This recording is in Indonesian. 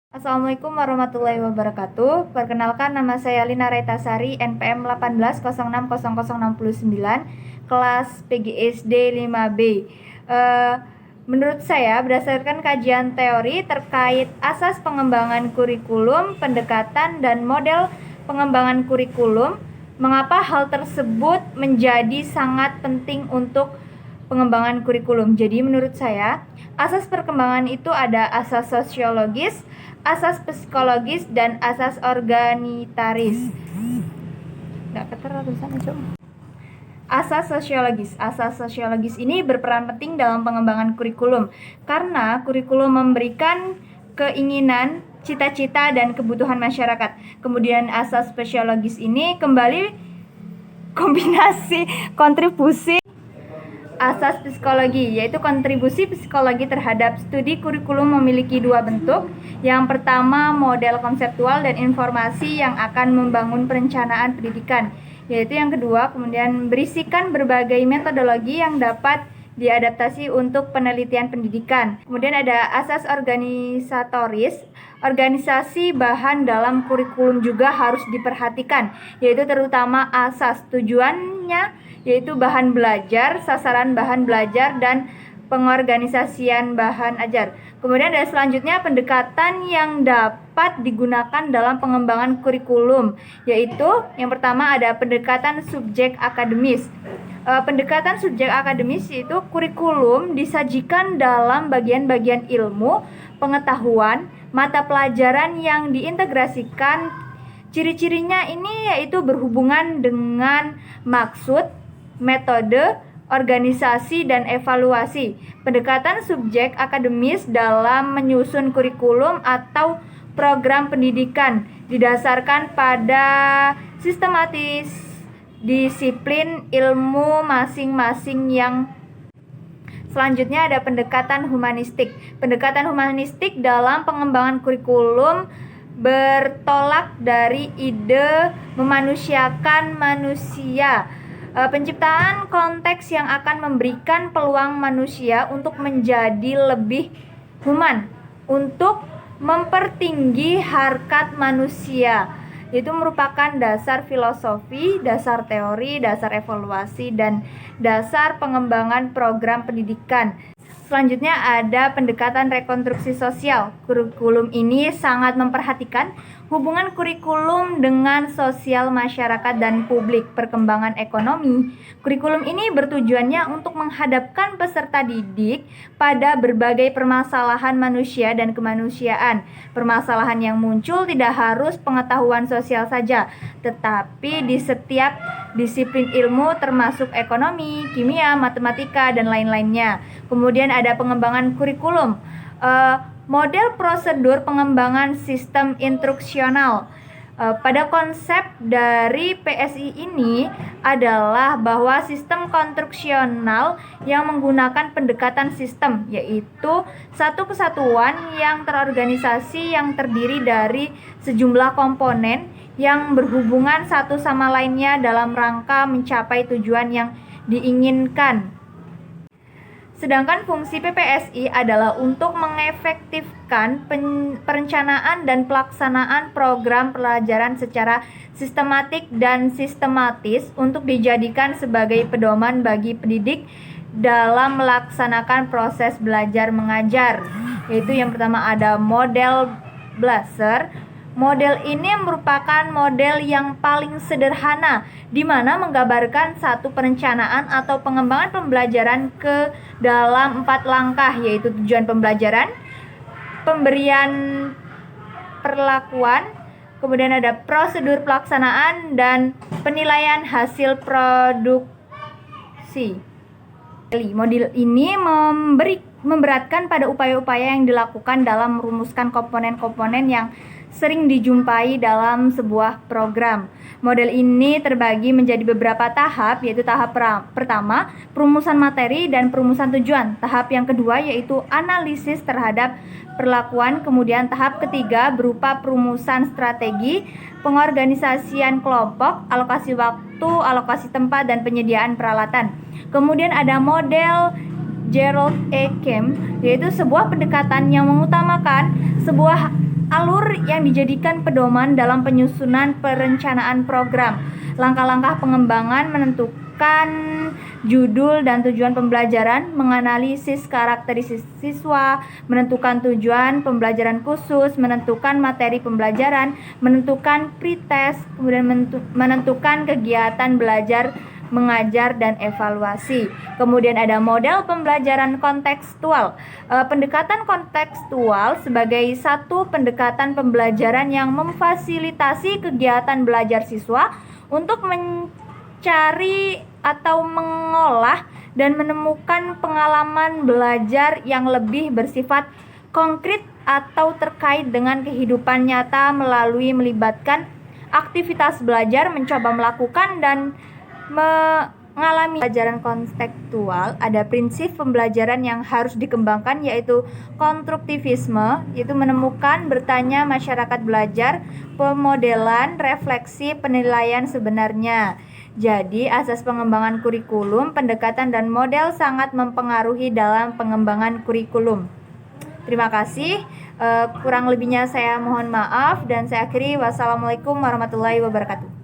Assalamualaikum warahmatullahi wabarakatuh. Perkenalkan, nama saya Lina Raitasari, NPM 18060069, kelas PGSD 5B. Menurut saya, berdasarkan kajian teori terkait asas pengembangan kurikulum, pendekatan, dan model pengembangan kurikulum, mengapa hal tersebut menjadi sangat penting untuk pengembangan kurikulum. Jadi menurut saya, asas perkembangan itu ada asas sosiologis, asas psikologis, dan asas organitaris. Asas sosiologis ini berperan penting dalam pengembangan kurikulum karena kurikulum memberikan keinginan, cita-cita, dan kebutuhan masyarakat. Kemudian asas sosiologis ini kembali kombinasi kontribusi asas psikologi, yaitu kontribusi psikologi terhadap studi kurikulum memiliki dua bentuk. Yang pertama, model konseptual dan informasi yang akan membangun perencanaan pendidikan, yaitu yang kedua, kemudian berisikan berbagai metodologi yang dapat diadaptasi untuk penelitian pendidikan. Kemudian ada asas organisatoris. Organisasi bahan dalam kurikulum juga harus diperhatikan, yaitu terutama asas tujuannya, yaitu bahan belajar, sasaran bahan belajar, dan pengorganisasian bahan ajar. Kemudian ada selanjutnya pendekatan yang dapat digunakan dalam pengembangan kurikulum, yaitu yang pertama ada pendekatan subjek akademis. Pendekatan subjek akademis yaitu kurikulum disajikan dalam bagian-bagian ilmu, pengetahuan, mata pelajaran yang diintegrasikan. Ciri-cirinya ini yaitu berhubungan dengan maksud, metode, organisasi, dan evaluasi. Pendekatan subjek akademis dalam menyusun kurikulum atau program pendidikan didasarkan pada sistematis disiplin ilmu masing-masing. Yang selanjutnya ada pendekatan humanistik. Pendekatan humanistik dalam pengembangan kurikulum bertolak dari ide memanusiakan manusia. Penciptaan konteks yang akan memberikan peluang manusia untuk menjadi lebih human, untuk mempertinggi harkat manusia. Itu merupakan dasar filosofi, dasar teori, dasar evaluasi, dan dasar pengembangan program pendidikan. Selanjutnya ada pendekatan rekonstruksi sosial. Kurikulum ini sangat memperhatikan hubungan kurikulum dengan sosial masyarakat dan publik, perkembangan ekonomi. Kurikulum ini bertujuannya untuk menghadapkan peserta didik pada berbagai permasalahan manusia dan kemanusiaan. Permasalahan yang muncul tidak harus pengetahuan sosial saja, tetapi di setiap disiplin ilmu termasuk ekonomi, kimia, matematika, dan lain-lainnya. Kemudian ada pengembangan kurikulum. Model prosedur pengembangan sistem instruksional. Pada konsep dari PSI ini adalah bahwa sistem konstruksional yang menggunakan pendekatan sistem, yaitu satu kesatuan yang terorganisasi yang terdiri dari sejumlah komponen yang berhubungan satu sama lainnya dalam rangka mencapai tujuan yang diinginkan. Sedangkan fungsi PPSI adalah untuk mengefektifkan perencanaan dan pelaksanaan program pelajaran secara sistematik dan sistematis untuk dijadikan sebagai pedoman bagi pendidik dalam melaksanakan proses belajar mengajar. Yaitu yang pertama ada model Blaser. Model ini merupakan model yang paling sederhana, di mana menggambarkan satu perencanaan atau pengembangan pembelajaran ke dalam 4 langkah, yaitu tujuan pembelajaran, pemberian perlakuan, kemudian ada prosedur pelaksanaan, dan penilaian hasil produksi. Model ini memberatkan pada upaya-upaya yang dilakukan dalam merumuskan komponen-komponen yang sering dijumpai dalam sebuah program. Model ini terbagi menjadi beberapa tahap, yaitu tahap pertama, perumusan materi dan perumusan tujuan. Tahap yang kedua yaitu analisis terhadap perlakuan. Kemudian tahap ketiga berupa perumusan strategi, pengorganisasian kelompok, alokasi waktu, alokasi tempat, dan penyediaan peralatan. Kemudian ada model Gerald E. Kemp, yaitu sebuah pendekatan yang mengutamakan sebuah alur yang dijadikan pedoman dalam penyusunan perencanaan program. Langkah-langkah pengembangan menentukan judul dan tujuan pembelajaran, menganalisis karakteristik siswa, menentukan tujuan pembelajaran khusus, menentukan materi pembelajaran, menentukan pretest, kemudian menentukan kegiatan belajar mengajar dan evaluasi. Kemudian ada model pembelajaran kontekstual. Pendekatan kontekstual sebagai satu pendekatan pembelajaran yang memfasilitasi kegiatan belajar siswa untuk mencari atau mengolah dan menemukan pengalaman belajar yang lebih bersifat konkret atau terkait dengan kehidupan nyata melalui melibatkan aktivitas belajar, mencoba melakukan dan mengalami. Pembelajaran kontekstual, ada prinsip pembelajaran yang harus dikembangkan, yaitu konstruktivisme, yaitu menemukan, bertanya masyarakat belajar, pemodelan, refleksi, penilaian sebenarnya. Jadi, asas pengembangan kurikulum, pendekatan dan model sangat mempengaruhi dalam pengembangan kurikulum. Terima kasih. Kurang lebihnya saya mohon maaf dan saya akhiri. Wassalamualaikum warahmatullahi wabarakatuh.